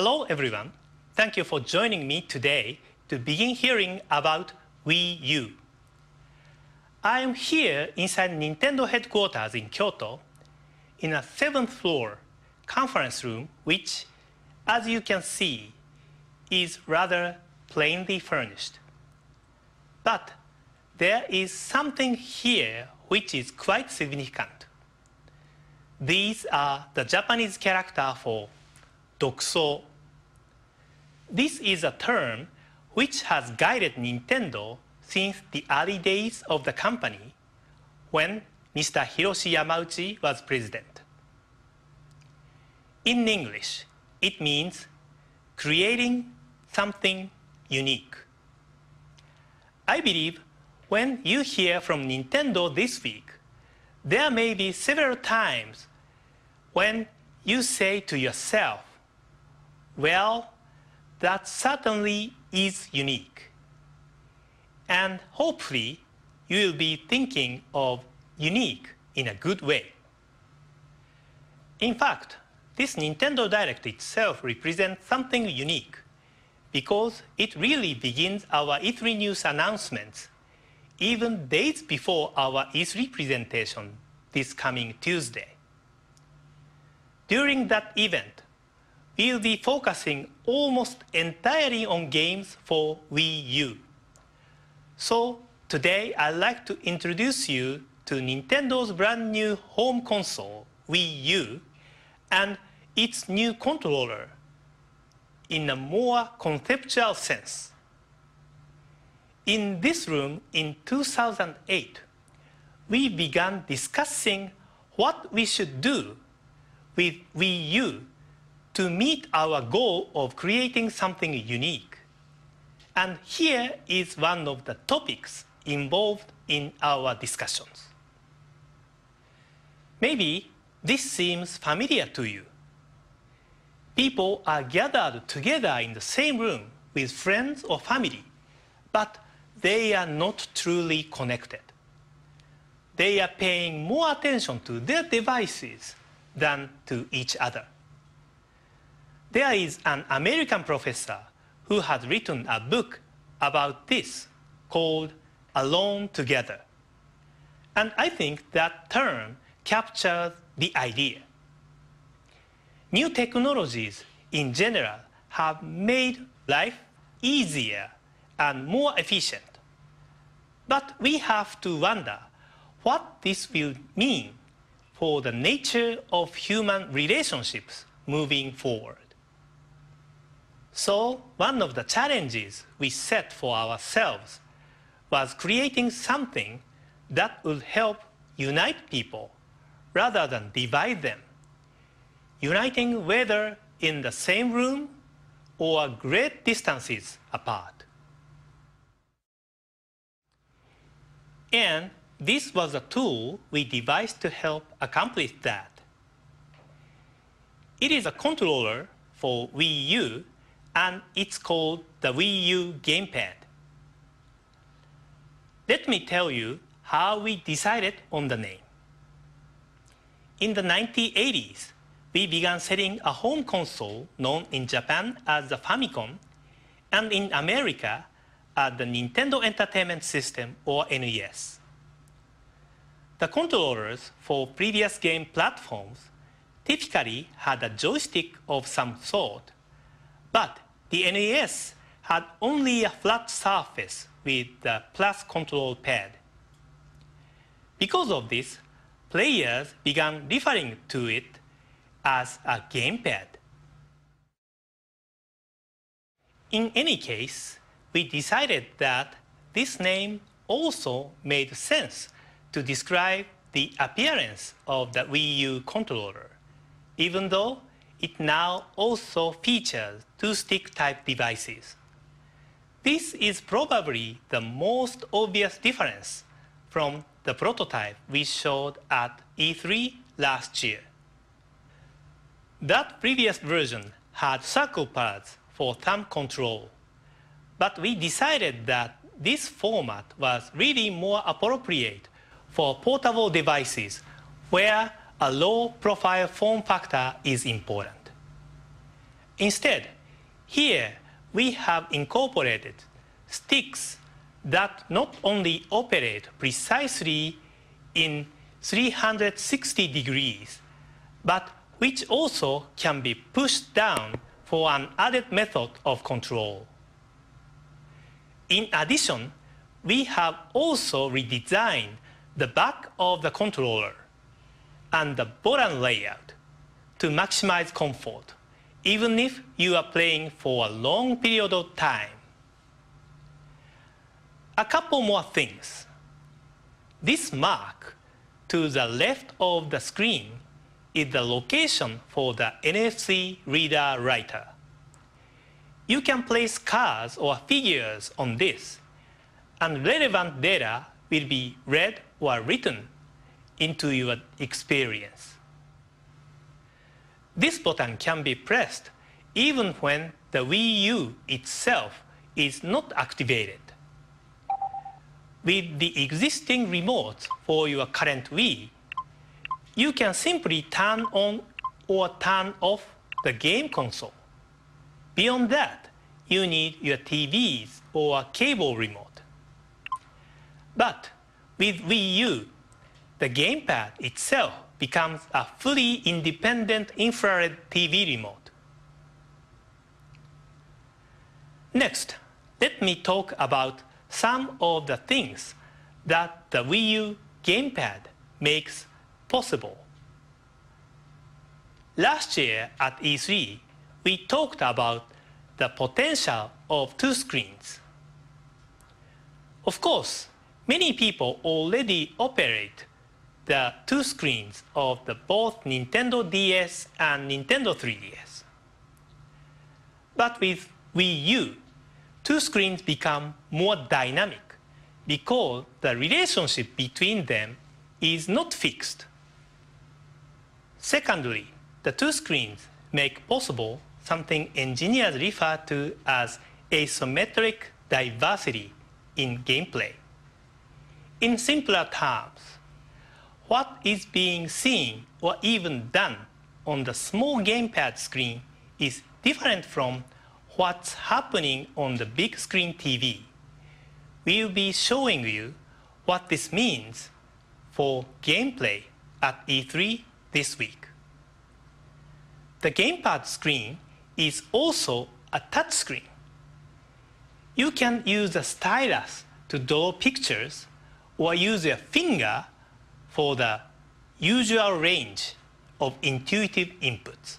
Hello everyone. Thank you for joining me today to begin hearing about Wii U. I am here inside Nintendo headquarters in Kyoto in a 7th floor conference room which, as you can see, is rather plainly furnished. But there is something here which is quite significant. These are the Japanese character for dokusou. This is a term which has guided Nintendo since the early days of the company when Mr. Hiroshi Yamauchi was president. In English, it means creating something unique. I believe when you hear from Nintendo this week, there may be several times when you say to yourself, well, that certainly is unique. And hopefully, you will be thinking of unique in a good way. In fact, this Nintendo Direct itself represents something unique because it really begins our E3 news announcements even days before our E3 presentation this coming Tuesday. During that event, we will be focusing almost entirely on games for Wii U. So today I'd like to introduce you to Nintendo's brand new home console, Wii U, and its new controller in a more conceptual sense. In this room in 2008, we began discussing what we should do with Wii U to meet our goal of creating something unique. And here is one of the topics involved in our discussions. Maybe this seems familiar to you. People are gathered together in the same room with friends or family, but they are not truly connected. They are paying more attention to their devices than to each other. There is an American professor who has written a book about this called Alone Together. And I think that term captures the idea. New technologies in general have made life easier and more efficient. But we have to wonder what this will mean for the nature of human relationships moving forward. So one of the challenges we set for ourselves was creating something that would help unite people rather than divide them, uniting whether in the same room or great distances apart. And this was a tool we devised to help accomplish that. It is a controller for Wii U, and it's called the Wii U GamePad. Let me tell you how we decided on the name. In the 1980s, we began selling a home console known in Japan as the Famicom, and in America as the Nintendo Entertainment System, or NES. The controllers for previous game platforms typically had a joystick of some sort, but the NES had only a flat surface with the plus control pad. Because of this, players began referring to it as a gamepad. In any case, we decided that this name also made sense to describe the appearance of the Wii U controller, even though it now also features two-stick type devices. This is probably the most obvious difference from the prototype we showed at E3 last year. That previous version had circle pads for thumb control, but we decided that this format was really more appropriate for portable devices where a low-profile form factor is important. Instead, here we have incorporated sticks that not only operate precisely in 360 degrees, but which also can be pushed down for an added method of control. In addition, we have also redesigned the back of the controller and the button layout to maximize comfort, even if you are playing for a long period of time. A couple more things. This mark to the left of the screen is the location for the NFC reader writer. You can place cards or figures on this, and relevant data will be read or written into your experience. This button can be pressed even when the Wii U itself is not activated. With the existing remotes for your current Wii, you can simply turn on or turn off the game console. Beyond that, you need your TVs or cable remote. But with Wii U, the gamepad itself becomes a fully independent infrared TV remote. Next, let me talk about some of the things that the Wii U gamepad makes possible. Last year at E3, we talked about the potential of two screens. Of course, many people already operate the two screens of both Nintendo DS and Nintendo 3DS. But with Wii U, two screens become more dynamic because the relationship between them is not fixed. Secondly, the two screens make possible something engineers refer to as asymmetric diversity in gameplay. In simpler terms, what is being seen or even done on the small gamepad screen is different from what's happening on the big screen TV. We'll be showing you what this means for gameplay at E3 this week. The gamepad screen is also a touch screen. You can use a stylus to draw pictures or use your finger for the usual range of intuitive inputs.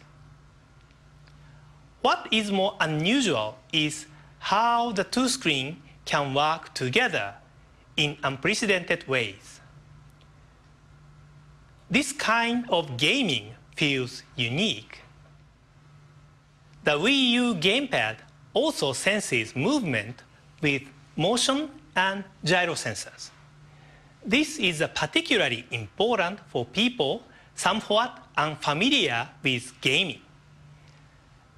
What is more unusual is how the two screens can work together in unprecedented ways. This kind of gaming feels unique. The Wii U gamepad also senses movement with motion and gyro sensors. This is particularly important for people somewhat unfamiliar with gaming.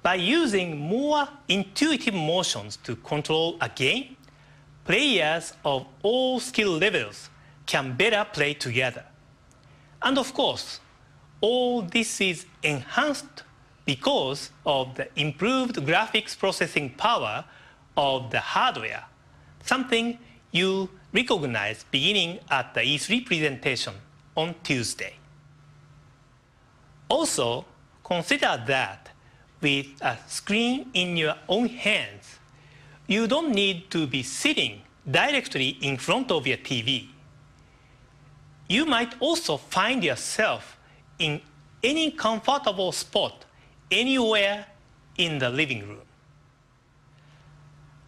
By using more intuitive motions to control a game, players of all skill levels can better play together. And of course, all this is enhanced because of the improved graphics processing power of the hardware, something you recognize beginning at the E3 presentation on Tuesday. Also, consider that with a screen in your own hands, you don't need to be sitting directly in front of your TV. You might also find yourself in any comfortable spot anywhere in the living room.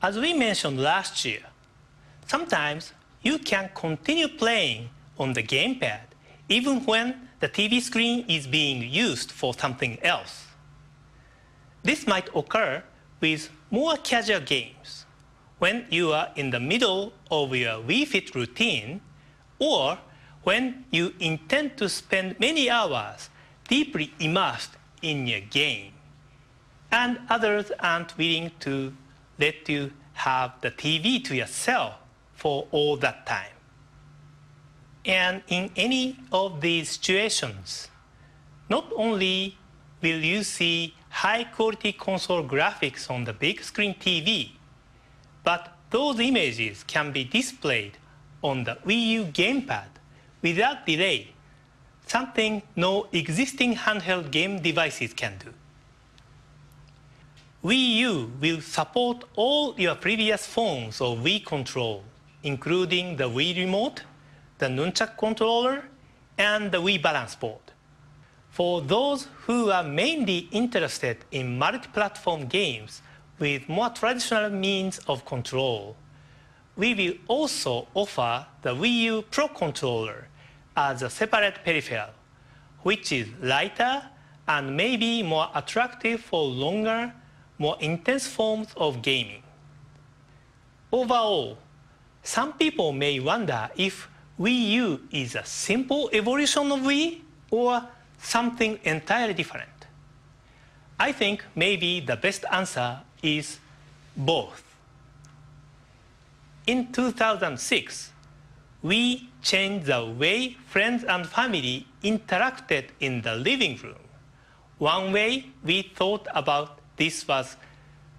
As we mentioned last year, sometimes you can continue playing on the gamepad even when the TV screen is being used for something else. This might occur with more casual games, when you are in the middle of your Wii Fit routine, or when you intend to spend many hours deeply immersed in your game, and others aren't willing to let you have the TV to yourself for all that time. And in any of these situations, not only will you see high-quality console graphics on the big screen TV, but those images can be displayed on the Wii U GamePad without delay, something no existing handheld game devices can do. Wii U will support all your previous forms of Wii control, including the Wii Remote, the Nunchuk controller, and the Wii Balance Board. For those who are mainly interested in multi-platform games with more traditional means of control, we will also offer the Wii U Pro Controller as a separate peripheral, which is lighter and maybe more attractive for longer, more intense forms of gaming. Overall, some people may wonder if Wii U is a simple evolution of Wii or something entirely different. I think maybe the best answer is both. In 2006, we changed the way friends and family interacted in the living room. One way we thought about this was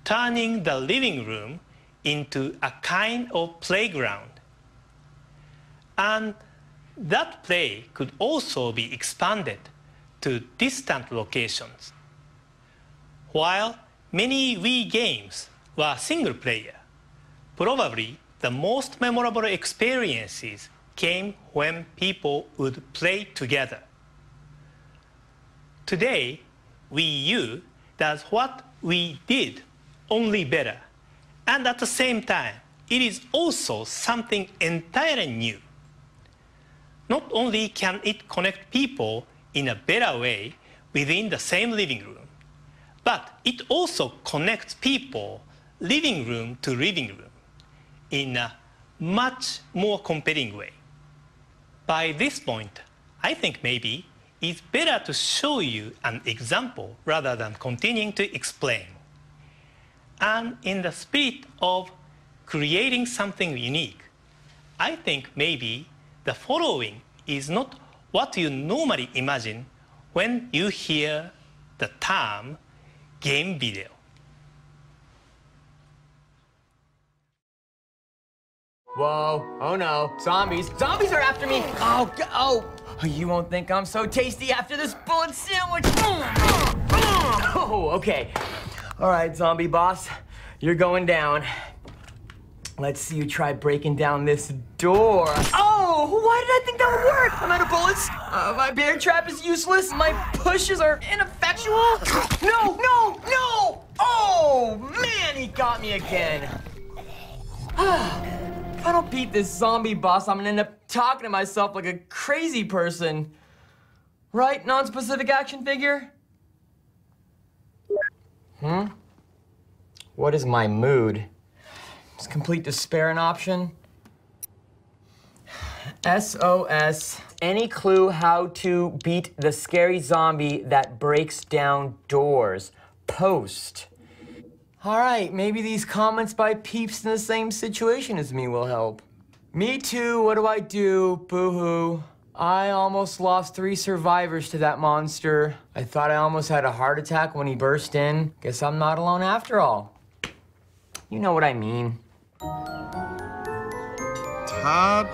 turning the living room into a kind of playground. And that play could also be expanded to distant locations. While many Wii games were single player, probably the most memorable experiences came when people would play together. Today, Wii U does what we did, only better. And at the same time, it is also something entirely new. Not only can it connect people in a better way within the same living room, but it also connects people living room to living room in a much more compelling way. By this point, I think maybe it's better to show you an example rather than continuing to explain. And in the spirit of creating something unique, I think maybe the following is not what you normally imagine when you hear the term game video. Whoa, oh no, zombies. Zombies are after me. Oh, you won't think I'm so tasty after this bullet sandwich. Oh, okay. All right, zombie boss, you're going down. Let's see you try breaking down this door. Oh, why did I think that would work? I'm out of bullets. My bear trap is useless. My pushes are ineffectual. No, no, no! Oh, man, he got me again. If I don't beat this zombie boss, I'm gonna end up talking to myself like a crazy person. Right, non-specific action figure? What is my mood? Is complete despair an option? SOS. Any clue how to beat the scary zombie that breaks down doors? Post. All right, maybe these comments by peeps in the same situation as me will help. Me too, what do I do? Boo-hoo. I almost lost 3 survivors to that monster. I thought I almost had a heart attack when he burst in. Guess I'm not alone after all. You know what I mean.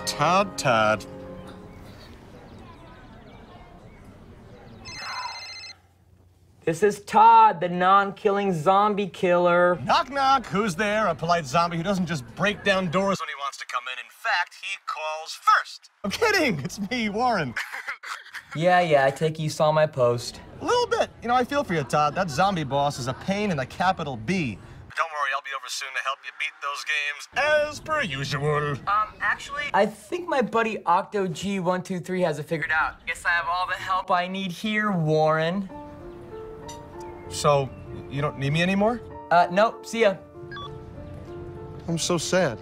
Todd. This is Todd, the non-killing zombie killer. Knock, knock. Who's there? A polite zombie who doesn't just break down doors when he wants to come in. In fact, he calls first. I'm kidding. It's me, Warren. Yeah, I take it you saw my post. A little bit. You know, I feel for you, Todd. That zombie boss is a pain in a capital B. But don't worry, I'll be over soon to help you beat those games, as per usual. Actually, I think my buddy OctoG123 has it figured out. Guess I have all the help I need here, Warren. So, you don't need me anymore? Nope, see ya. I'm so sad.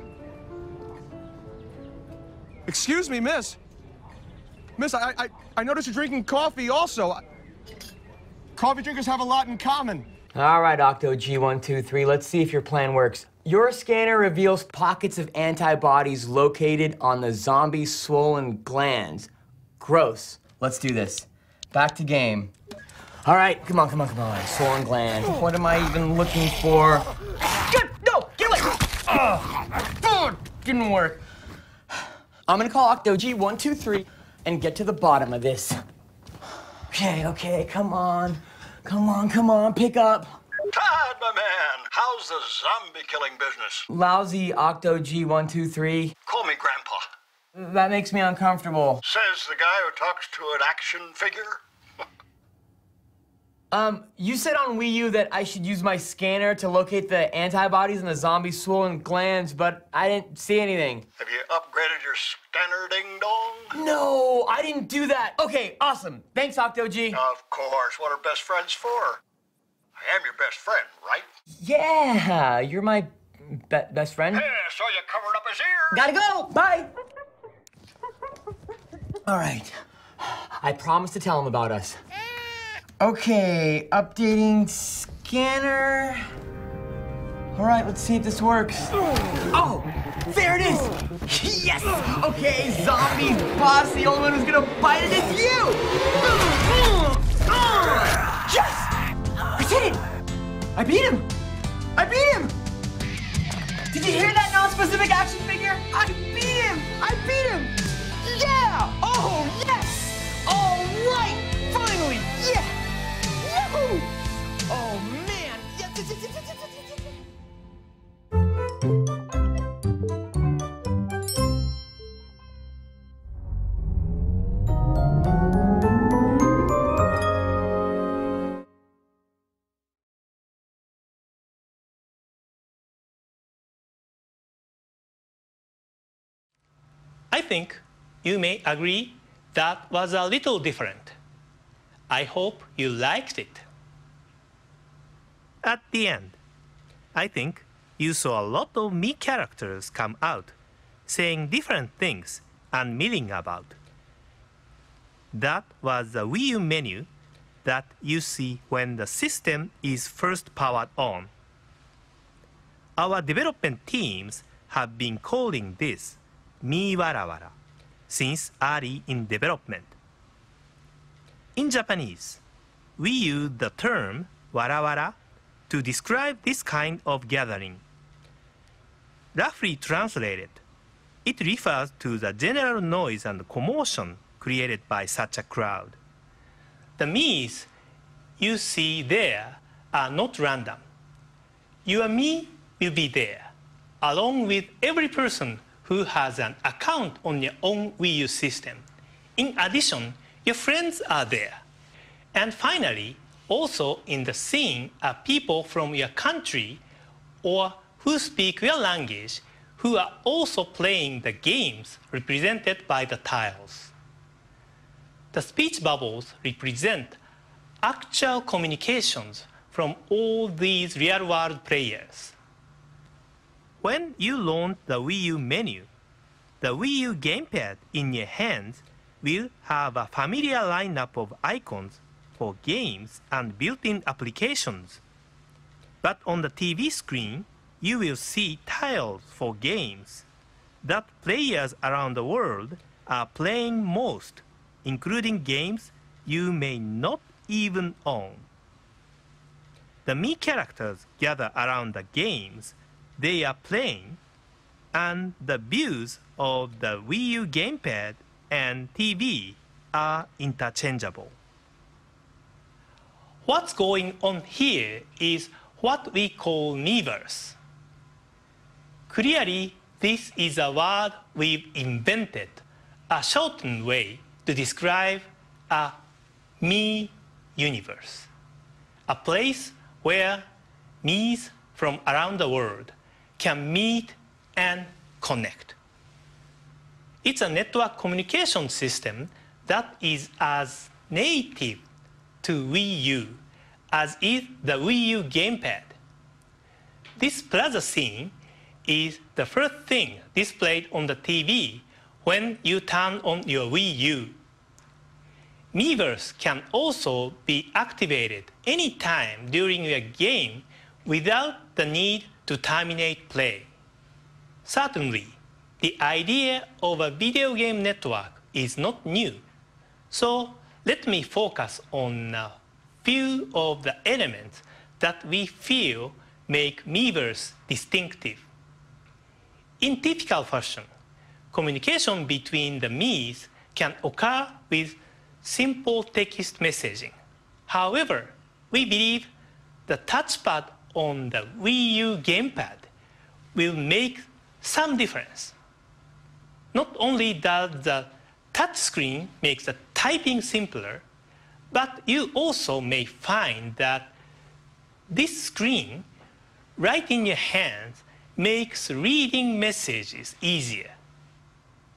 Excuse me, miss. Miss, I noticed you're drinking coffee also. Coffee drinkers have a lot in common. All right, OctoG123, let's see if your plan works. Your scanner reveals pockets of antibodies located on the zombie's swollen glands. Gross. Let's do this. Back to game. All right, come on. Swollen gland. What am I even looking for? No, get away! Oh, didn't work. I'm gonna call Octoji123 and get to the bottom of this. Okay, come on, pick up. Todd, my man, how's the zombie killing business? Lousy Octoji123. Call me Grandpa. That makes me uncomfortable. Says the guy who talks to an action figure. You said on Wii U that I should use my scanner to locate the antibodies in the zombie swollen glands, but I didn't see anything. Have you upgraded your scanner, ding-dong? No, I didn't do that. Okay, awesome. Thanks, Octoji. Of course, what are best friends for? I am your best friend, right? Yeah, you're my best friend. Yeah, so you covered up his ears. Gotta go. Bye. All right. I promised to tell him about us. Okay, updating scanner. All right, let's see if this works. Oh, there it is. Yes. Okay, zombie boss, the only one who's gonna bite it is you. Yes. I did it. I beat him. Did you hear that non-specific action figure? I beat him. Yeah. Oh, yes. All right. Finally. Yeah. Yahoo! Oh man! Yes. I think you may agree that was a little different. I hope you liked it. At the end, I think you saw a lot of me characters come out, saying different things and milling about. That was the Wii U menu that you see when the system is first powered on. Our development teams have been calling this Mi Wara Wara since early in development. In Japanese, we use the term wara wara to describe this kind of gathering. Roughly translated, it refers to the general noise and commotion created by such a crowd. The me's you see there are not random. Your me will be there, along with every person who has an account on your own Wii U system. In addition, your friends are there. And finally, also in the scene are people from your country or who speak your language who are also playing the games represented by the tiles. The speech bubbles represent actual communications from all these real-world players. When you launch the Wii U menu, the Wii U GamePad in your hands will have a familiar lineup of icons for games and built-in applications. But on the TV screen, you will see tiles for games that players around the world are playing most, including games you may not even own. The me characters gather around the games they are playing, and the views of the Wii U GamePad and TV are interchangeable. What's going on here is what we call Miiverse. Clearly, this is a word we've invented, a shortened way to describe a me universe, a place where me's from around the world can meet and connect. It's a network communication system that is as native to Wii U as is the Wii U GamePad. This plaza scene is the first thing displayed on the TV when you turn on your Wii U. Miiverse can also be activated anytime during your game without the need to terminate play. Certainly, the idea of a video game network is not new, so let me focus on few of the elements that we feel make Miiverse distinctive. In typical fashion, communication between the Miis can occur with simple text messaging. However, we believe the touchpad on the Wii U GamePad will make some difference. Not only does the touchscreen make the typing simpler, but you also may find that this screen, right in your hands, makes reading messages easier.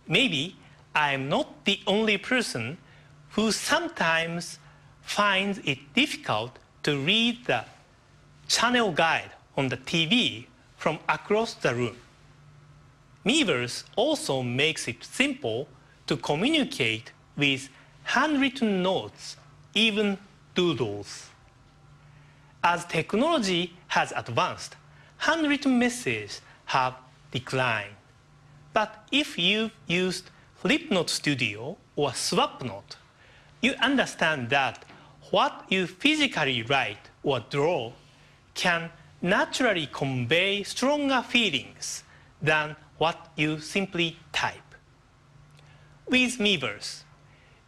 Maybe I'm not the only person who sometimes finds it difficult to read the channel guide on the TV from across the room. Miiverse also makes it simple to communicate with handwritten notes, even doodles. As technology has advanced, handwritten messages have declined. But if you've used Flipnote Studio or SwapNote, you understand that what you physically write or draw can naturally convey stronger feelings than what you simply type. With Miiverse,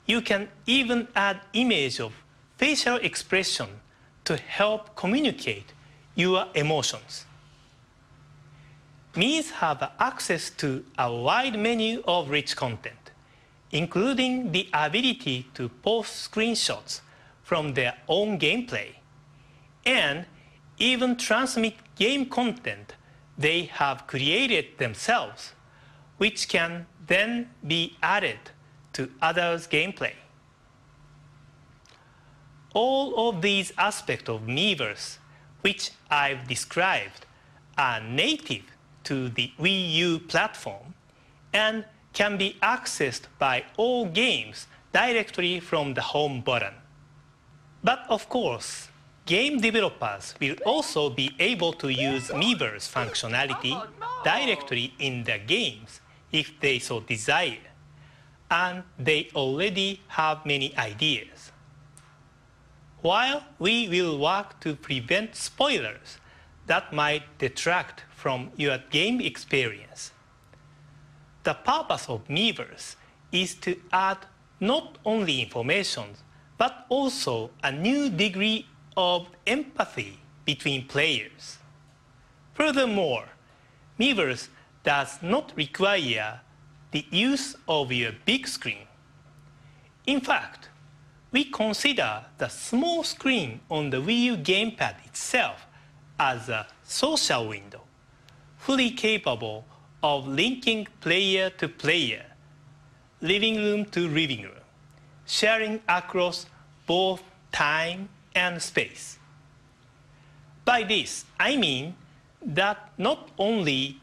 you can even add image of facial expression to help communicate your emotions. Miis have access to a wide menu of rich content, including the ability to post screenshots from their own gameplay, and even transmit game content they have created themselves, which can then be added to others' gameplay. All of these aspects of Miiverse, which I've described, are native to the Wii U platform and can be accessed by all games directly from the home button. But of course, game developers will also be able to use Miiverse functionality directly in their games if they so desire, and they already have many ideas. While we will work to prevent spoilers that might detract from your game experience, the purpose of Miiverse is to add not only information, but also a new degree of empathy between players. Furthermore, Miiverse does not require the use of your big screen. In fact, we consider the small screen on the Wii U GamePad itself as a social window, fully capable of linking player to player, living room to living room, sharing across both time and space. By this, I mean that not only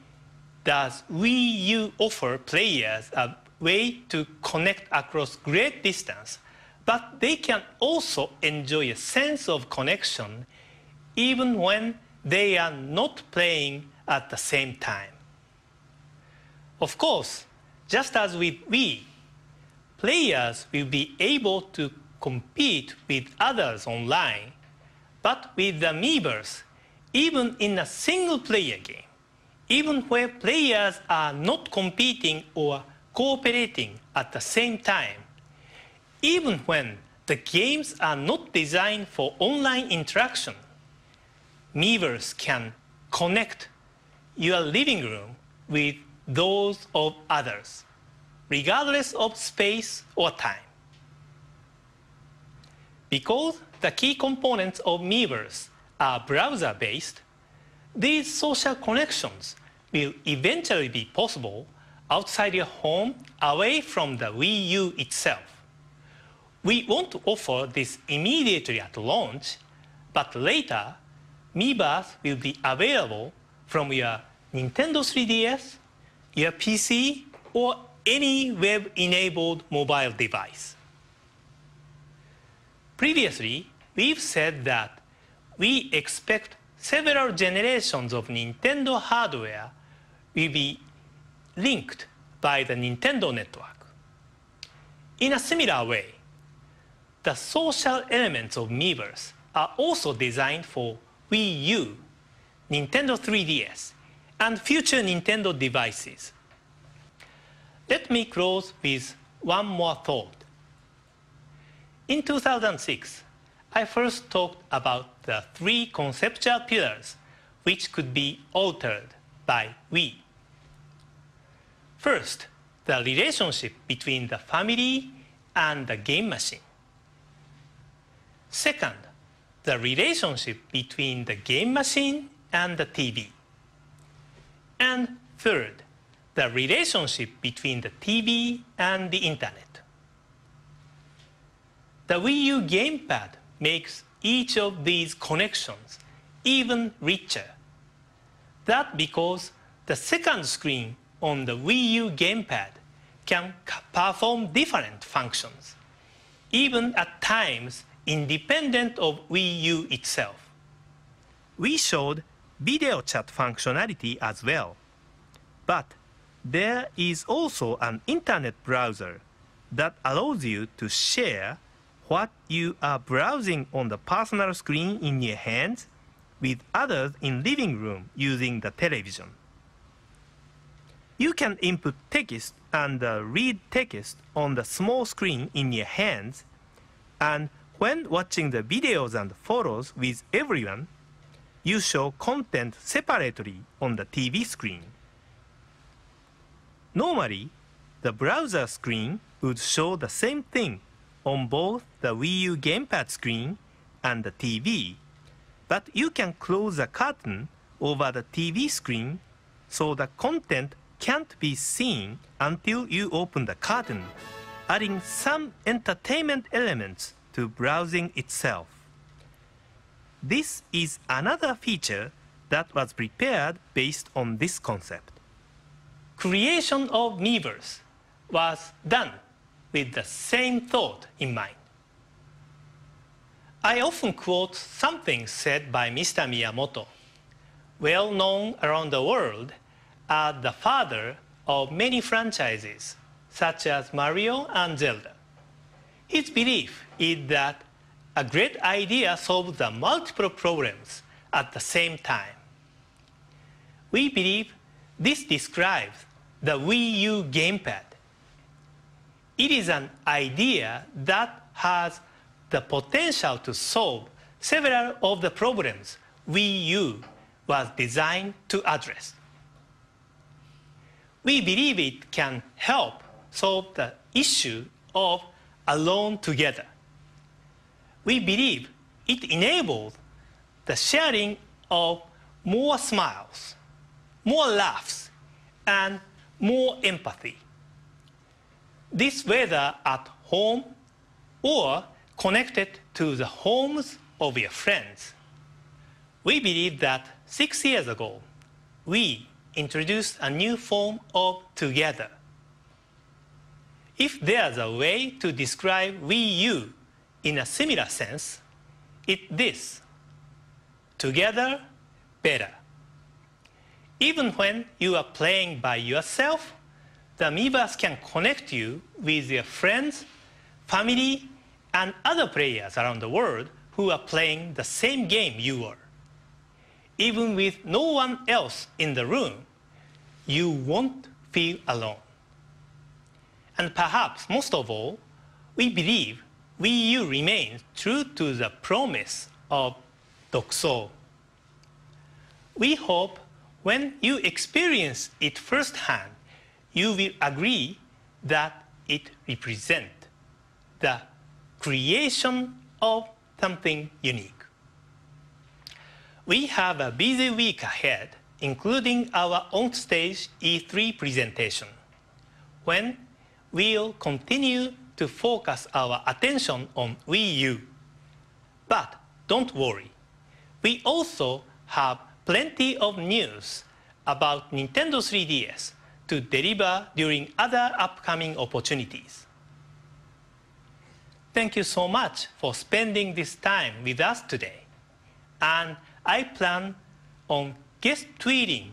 does Wii U offer players a way to connect across great distance, but they can also enjoy a sense of connection even when they are not playing at the same time. Of course, just as with Wii, players will be able to compete with others online, but with the Miiverse, even in a single-player game, even where players are not competing or cooperating at the same time, even when the games are not designed for online interaction, Miiverse can connect your living room with those of others, regardless of space or time. Because the key components of Miiverse are browser-based, these social connections will eventually be possible outside your home, away from the Wii U itself. We want to offer this immediately at launch, but later, Miiverse will be available from your Nintendo 3DS, your PC, or any web-enabled mobile device. Previously, we've said that we expect several generations of Nintendo hardware will be linked by the Nintendo network. In a similar way, the social elements of Miiverse are also designed for Wii U, Nintendo 3DS, and future Nintendo devices. Let me close with one more thought. In 2006, I first talked about the three conceptual pillars which could be altered by Wii. First, the relationship between the family and the game machine. Second, the relationship between the game machine and the TV. And third, the relationship between the TV and the internet. The Wii U GamePad makes each of these connections even richer. That because the second screen on the Wii U GamePad can perform different functions, even at times independent of Wii U itself. We showed video chat functionality as well, but there is also an internet browser that allows you to share what you are browsing on the personal screen in your hands with others in living room using the television. You can input text and read text on the small screen in your hands, and when watching the videos and photos with everyone, you show content separately on the TV screen. Normally, the browser screen would show the same thing on both the Wii U GamePad screen and the TV, but you can close the curtain over the TV screen so the content can't be seen until you open the curtain, adding some entertainment elements to browsing itself. This is another feature that was prepared based on this concept. Creation of Miiverse was done with the same thought in mind. I often quote something said by Mr. Miyamoto, well known around the world as the father of many franchises, such as Mario and Zelda. His belief is that a great idea solves the multiple problems at the same time. We believe this describes the Wii U GamePad. It is an idea that has the potential to solve several of the problems Wii U was designed to address. We believe it can help solve the issue of alone together. We believe it enables the sharing of more smiles, more laughs, and more empathy. This whether at home or connected to the homes of your friends. We believe that 6 years ago, we introduced a new form of together. If there's a way to describe Wii U in a similar sense, it's this: together, better. Even when you are playing by yourself, the Miiverse can connect you with your friends, family, and other players around the world who are playing the same game you are. Even with no one else in the room, you won't feel alone. And perhaps most of all, we believe Wii U remains true to the promise of Dokuso. We hope when you experience it firsthand, you will agree that it represents the creation of something unique. We have a busy week ahead, including our on-stage E3 presentation, when we'll continue to focus our attention on Wii U. But don't worry, we also have plenty of news about Nintendo 3DS to deliver during other upcoming opportunities. Thank you so much for spending this time with us today. And I plan on guest tweeting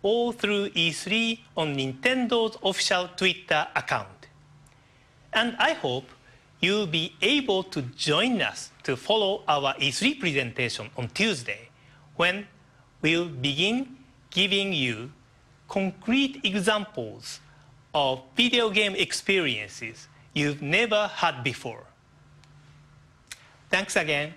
all through E3 on Nintendo's official Twitter account. And I hope you'll be able to join us to follow our E3 presentation on Tuesday, when we'll begin giving you concrete examples of video game experiences you've never had before. Thanks again.